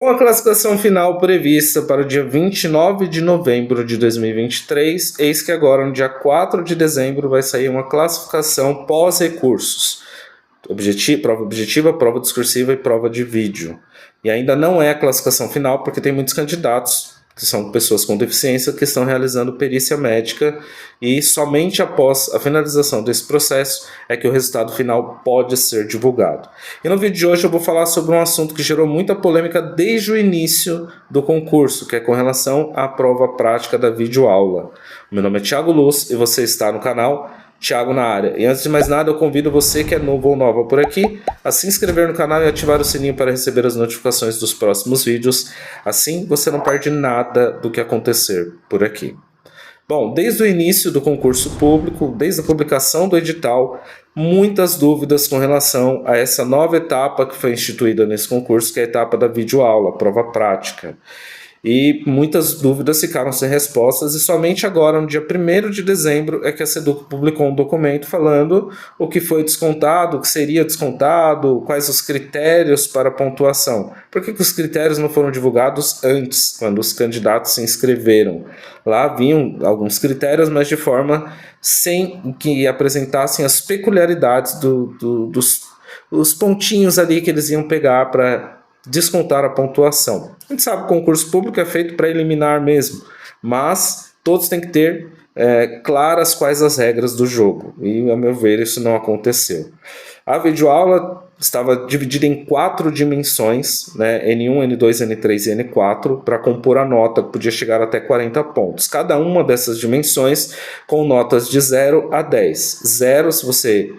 Com a classificação final prevista para o dia 29 de novembro de 2023, eis que agora, no dia 4 de dezembro, vai sair uma classificação pós-recursos. Prova objetiva, prova discursiva e prova de vídeo. E ainda não é a classificação final, porque tem muitos candidatos, que são pessoas com deficiência, que estão realizando perícia médica, e somente após a finalização desse processo é que o resultado final pode ser divulgado. E no vídeo de hoje eu vou falar sobre um assunto que gerou muita polêmica desde o início do concurso, que é com relação à prova prática da videoaula. Meu nome é Thiago Luz e você está no canal Thiago na área. E antes de mais nada, eu convido você que é novo ou nova por aqui a se inscrever no canal e ativar o sininho para receber as notificações dos próximos vídeos. Assim, você não perde nada do que acontecer por aqui. Bom, desde o início do concurso público, desde a publicação do edital, muitas dúvidas com relação a essa nova etapa que foi instituída nesse concurso, que é a etapa da videoaula, prova prática. E muitas dúvidas ficaram sem respostas, e somente agora, no dia 1º de dezembro, é que a SEDUC publicou um documento falando o que foi descontado, o que seria descontado, quais os critérios para a pontuação. Por que os critérios não foram divulgados antes, quando os candidatos se inscreveram? Lá haviam alguns critérios, mas de forma sem que apresentassem as peculiaridades dos pontinhos ali que eles iam pegar para descontar a pontuação. A gente sabe que o concurso público é feito para eliminar mesmo, mas todos têm que ter claras quais as regras do jogo, e, a meu ver, isso não aconteceu. A videoaula estava dividida em 4 dimensões, né, N1, N2, N3 e N4, para compor a nota, que podia chegar até 40 pontos. Cada uma dessas dimensões com notas de 0 a 10. 0 se você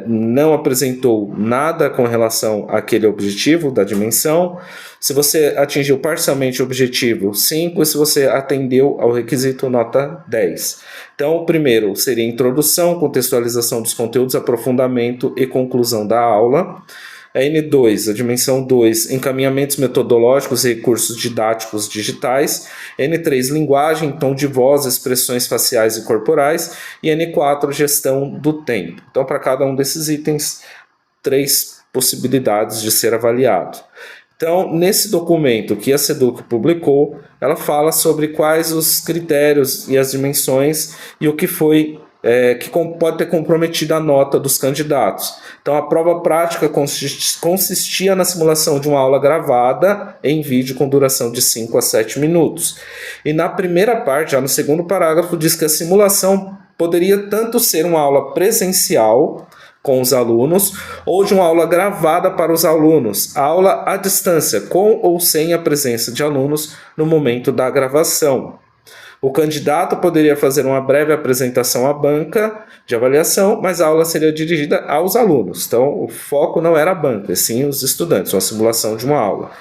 não apresentou nada com relação àquele objetivo da dimensão. Se você atingiu parcialmente o objetivo, 5, e se você atendeu ao requisito, nota 10. Então, o primeiro seria introdução, contextualização dos conteúdos, aprofundamento e conclusão da aula. A N2, a dimensão 2, encaminhamentos metodológicos e recursos didáticos digitais. N3, linguagem, tom de voz, expressões faciais e corporais. E N4, gestão do tempo. Então, para cada um desses itens, 3 possibilidades de ser avaliado. Então, nesse documento que a SEDUC publicou, ela fala sobre quais os critérios e as dimensões e o que foi que pode ter comprometido a nota dos candidatos. Então, a prova prática consistia na simulação de uma aula gravada em vídeo com duração de 5 a 7 minutos. E na primeira parte, já no segundo parágrafo, diz que a simulação poderia tanto ser uma aula presencial com os alunos, ou de uma aula gravada para os alunos, aula à distância, com ou sem a presença de alunos no momento da gravação. O candidato poderia fazer uma breve apresentação à banca de avaliação, mas a aula seria dirigida aos alunos. Então, o foco não era a banca, e sim os estudantes, uma simulação de uma aula.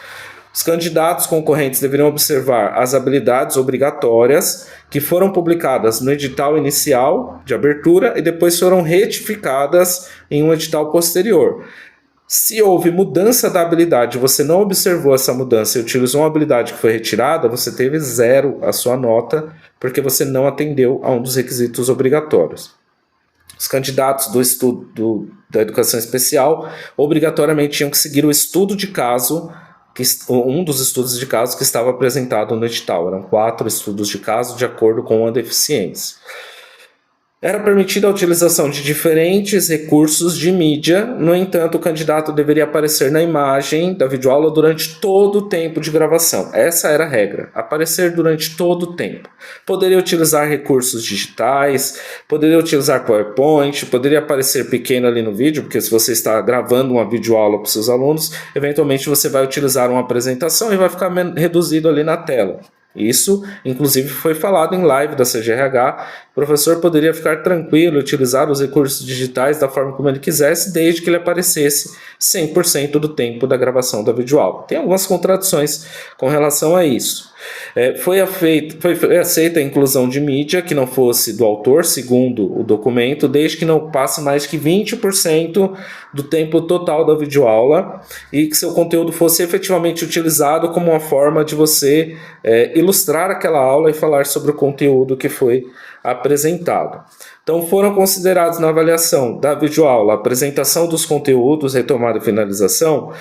Os candidatos concorrentes deveriam observar as habilidades obrigatórias que foram publicadas no edital inicial de abertura e depois foram retificadas em um edital posterior. Se houve mudança da habilidade, você não observou essa mudança e utilizou uma habilidade que foi retirada, você teve 0 a sua nota, porque você não atendeu a um dos requisitos obrigatórios. Os candidatos do estudo da educação especial obrigatoriamente tinham que seguir o estudo de caso, um dos estudos de caso que estava apresentado no edital. Eram 4 estudos de caso de acordo com a deficiência. Era permitida a utilização de diferentes recursos de mídia, no entanto, o candidato deveria aparecer na imagem da videoaula durante todo o tempo de gravação. Essa era a regra, aparecer durante todo o tempo. Poderia utilizar recursos digitais, poderia utilizar PowerPoint, poderia aparecer pequeno ali no vídeo, porque se você está gravando uma videoaula para os seus alunos, eventualmente você vai utilizar uma apresentação e vai ficar reduzido ali na tela. Isso, inclusive, foi falado em live da CGRH. O professor poderia ficar tranquilo e utilizar os recursos digitais da forma como ele quisesse, desde que ele aparecesse 100% do tempo da gravação da videoaula. Tem algumas contradições com relação a isso. Foi aceita a inclusão de mídia que não fosse do autor, segundo o documento, desde que não passe mais que 20% do tempo total da videoaula e que seu conteúdo fosse efetivamente utilizado como uma forma de você ilustrar aquela aula e falar sobre o conteúdo que foi apresentado. Então foram considerados na avaliação da videoaula a apresentação dos conteúdos, retomada e finalização.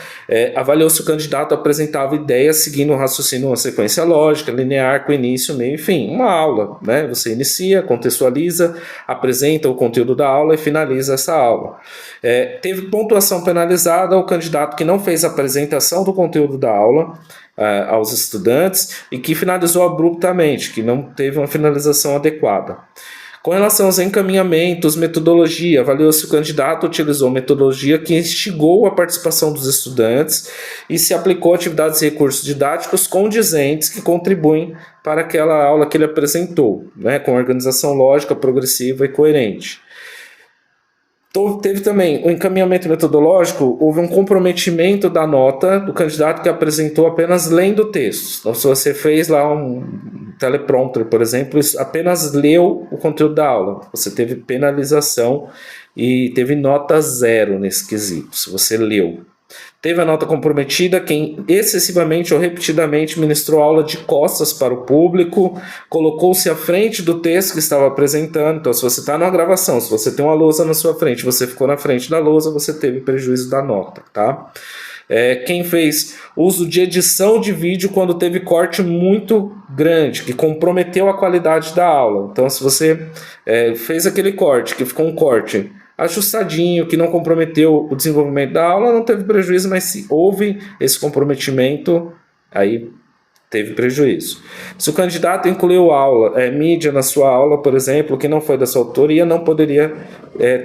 Avaliou-se o candidato apresentava ideias seguindo um raciocínio, uma sequência lógica, linear, com início, meio e fim. Uma aula, né? Você inicia, contextualiza, apresenta o conteúdo da aula e finaliza essa aula. Teve pontuação penalizada ao candidato que não fez a apresentação do conteúdo da aula aos estudantes e que finalizou abruptamente, que não teve uma finalização adequada. Com relação aos encaminhamentos, metodologia, avaliou se o candidato utilizou metodologia que instigou a participação dos estudantes e se aplicou atividades e recursos didáticos condizentes que contribuem para aquela aula que ele apresentou, né, com organização lógica, progressiva e coerente. Teve também o encaminhamento metodológico, houve um comprometimento da nota do candidato que apresentou apenas lendo o texto. Então, se você fez lá um teleprompter, por exemplo, apenas leu o conteúdo da aula, você teve penalização e teve nota 0 nesse quesito, se você leu. Teve a nota comprometida quem excessivamente ou repetidamente ministrou aula de costas para o público, colocou-se à frente do texto que estava apresentando. Então, se você está numa gravação, se você tem uma lousa na sua frente, você ficou na frente da lousa, você teve prejuízo da nota, tá? Quem fez uso de edição de vídeo quando teve corte muito grande, que comprometeu a qualidade da aula. Então, se você fez aquele corte, que ficou um corte ajustadinho, que não comprometeu o desenvolvimento da aula, não teve prejuízo, mas se houve esse comprometimento, aí teve prejuízo. Se o candidato incluiu mídia na sua aula, por exemplo, que não foi da sua autoria, não poderia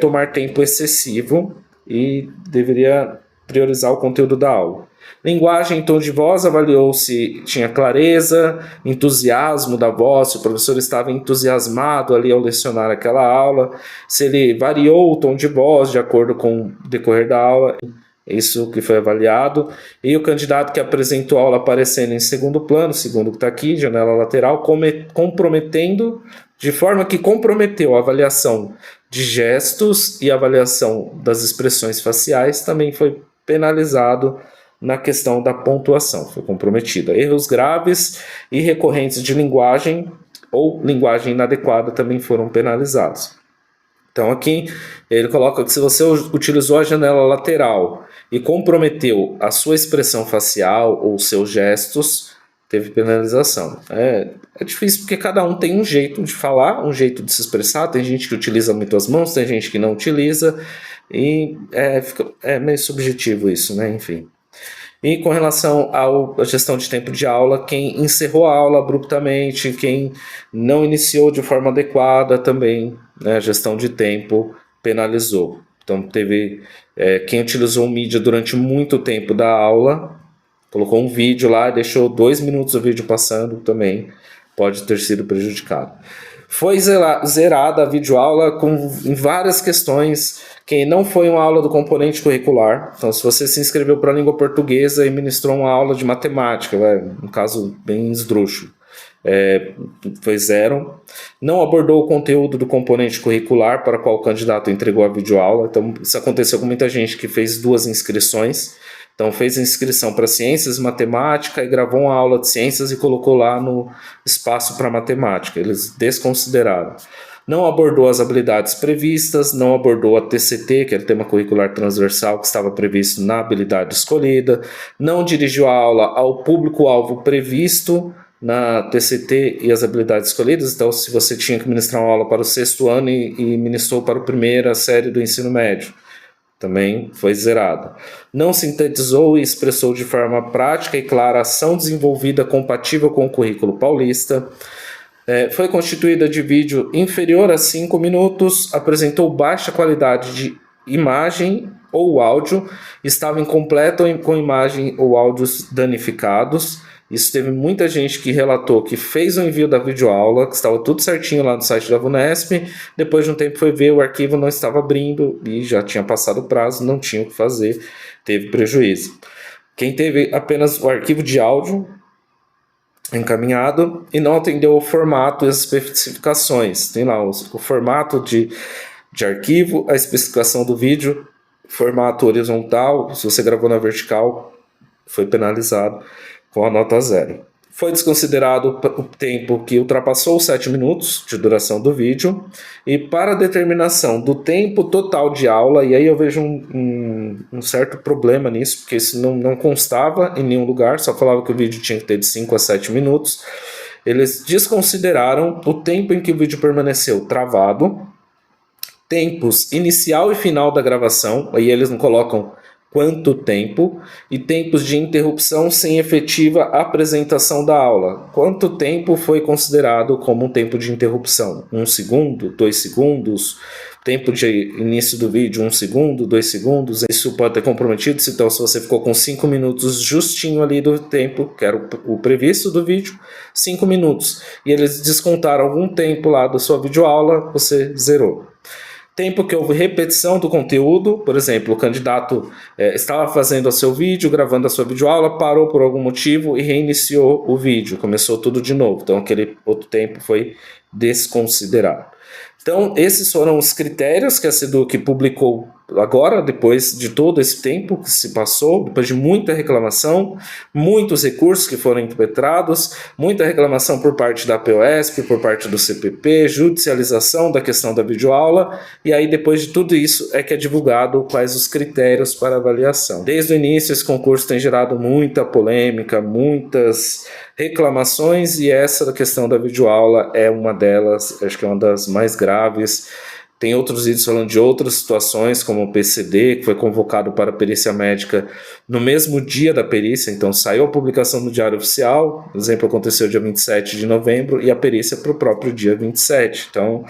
tomar tempo excessivo e deveria priorizar o conteúdo da aula. Linguagem e tom de voz, avaliou se tinha clareza, entusiasmo da voz, se o professor estava entusiasmado ali ao lecionar aquela aula, se ele variou o tom de voz de acordo com o decorrer da aula, isso que foi avaliado. E o candidato que apresentou a aula aparecendo em segundo plano, segundo que está aqui, janela lateral, comprometendo, de forma que comprometeu a avaliação de gestos e a avaliação das expressões faciais, também foi penalizado na questão da pontuação, foi comprometido. Erros graves e recorrentes de linguagem ou linguagem inadequada também foram penalizados. Então aqui ele coloca que se você utilizou a janela lateral e comprometeu a sua expressão facial ou seus gestos, teve penalização. É difícil porque cada um tem um jeito de falar, um jeito de se expressar, tem gente que utiliza muito as mãos, tem gente que não utiliza, e é meio subjetivo isso, né? Enfim. E com relação à gestão de tempo de aula, quem encerrou a aula abruptamente, quem não iniciou de forma adequada também, né, a gestão de tempo penalizou. Então teve quem utilizou mídia durante muito tempo da aula, colocou um vídeo lá e deixou 2 minutos o vídeo passando, também pode ter sido prejudicado. Foi zerada a videoaula em várias questões que não foi uma aula do componente curricular. Então, se você se inscreveu para a língua portuguesa e ministrou uma aula de matemática, um caso bem esdrúxulo, foi 0. Não abordou o conteúdo do componente curricular para o qual o candidato entregou a videoaula. Então, isso aconteceu com muita gente que fez 2 inscrições. Então, fez a inscrição para ciências e matemática e gravou uma aula de ciências e colocou lá no espaço para matemática. Eles desconsideraram. Não abordou as habilidades previstas, não abordou a TCT, que era o tema curricular transversal que estava previsto na habilidade escolhida, não dirigiu a aula ao público-alvo previsto na TCT e as habilidades escolhidas. Então, se você tinha que ministrar uma aula para o 6º ano e ministrou para a primeira série do ensino médio, também foi zerada. Não sintetizou e expressou de forma prática e clara a ação desenvolvida compatível com o currículo paulista. Foi constituída de vídeo inferior a 5 minutos, apresentou baixa qualidade de imagem ou áudio, estava incompleto com imagem ou áudios danificados. Isso teve muita gente que relatou que fez o envio da videoaula, que estava tudo certinho lá no site da VUNESP, depois de um tempo foi ver, o arquivo não estava abrindo e já tinha passado o prazo, não tinha o que fazer, teve prejuízo. Quem teve apenas o arquivo de áudio encaminhado e não atendeu o formato e as especificações. Tem lá o formato de arquivo, a especificação do vídeo, formato horizontal, se você gravou na vertical, foi penalizado com a nota 0. foi desconsiderado o tempo que ultrapassou os 7 minutos de duração do vídeo, e para a determinação do tempo total de aula, e aí eu vejo um certo problema nisso, porque isso não constava em nenhum lugar, só falava que o vídeo tinha que ter de 5 a 7 minutos, eles desconsideraram o tempo em que o vídeo permaneceu travado, tempos inicial e final da gravação, aí eles não colocam quanto tempo, e tempos de interrupção sem efetiva apresentação da aula. Quanto tempo foi considerado como um tempo de interrupção? 1 segundo, 2 segundos, tempo de início do vídeo, 1 segundo, 2 segundos, isso pode ter comprometido, então se você ficou com 5 minutos justinho ali do tempo, que era o previsto do vídeo, 5 minutos, e eles descontaram algum tempo lá da sua videoaula, você zerou. Tempo que houve repetição do conteúdo, por exemplo, o candidato estava fazendo o seu vídeo, gravando a sua videoaula, parou por algum motivo e reiniciou o vídeo, começou tudo de novo, então aquele outro tempo foi desconsiderado. Então, esses foram os critérios que a SEDUC publicou agora, depois de todo esse tempo que se passou, depois de muita reclamação, muitos recursos que foram impetrados, muita reclamação por parte da POSP, por parte do CPP, judicialização da questão da videoaula, e aí depois de tudo isso é que é divulgado quais os critérios para avaliação. Desde o início esse concurso tem gerado muita polêmica, muitas reclamações, e essa questão da videoaula é uma delas, acho que é uma das mais graves. Tem outros vídeos falando de outras situações, como o PCD, que foi convocado para a perícia médica no mesmo dia da perícia, então saiu a publicação no Diário Oficial, o exemplo aconteceu dia 27 de novembro, e a perícia para o próprio dia 27, então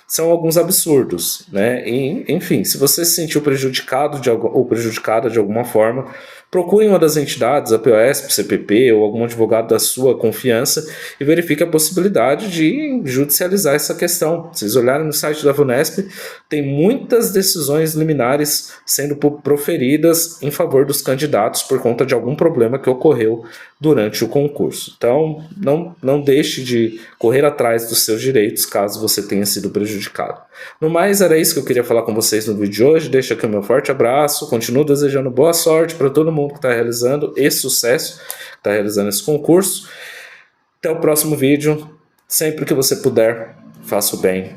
são alguns absurdos, né? E, enfim, se você se sentiu prejudicado ou prejudicada de alguma forma, procure uma das entidades, a POSP, CPP ou algum advogado da sua confiança e verifique a possibilidade de judicializar essa questão. Se vocês olharem no site da VUNESP, tem muitas decisões liminares sendo proferidas em favor dos candidatos por conta de algum problema que ocorreu durante o concurso. Então, não deixe de correr atrás dos seus direitos caso você tenha sido prejudicado. No mais, era isso que eu queria falar com vocês no vídeo de hoje. Deixo aqui o meu forte abraço, continuo desejando boa sorte para todo mundo que está realizando esse sucesso, que está realizando esse concurso. Até o próximo vídeo. Sempre que você puder, faça o bem.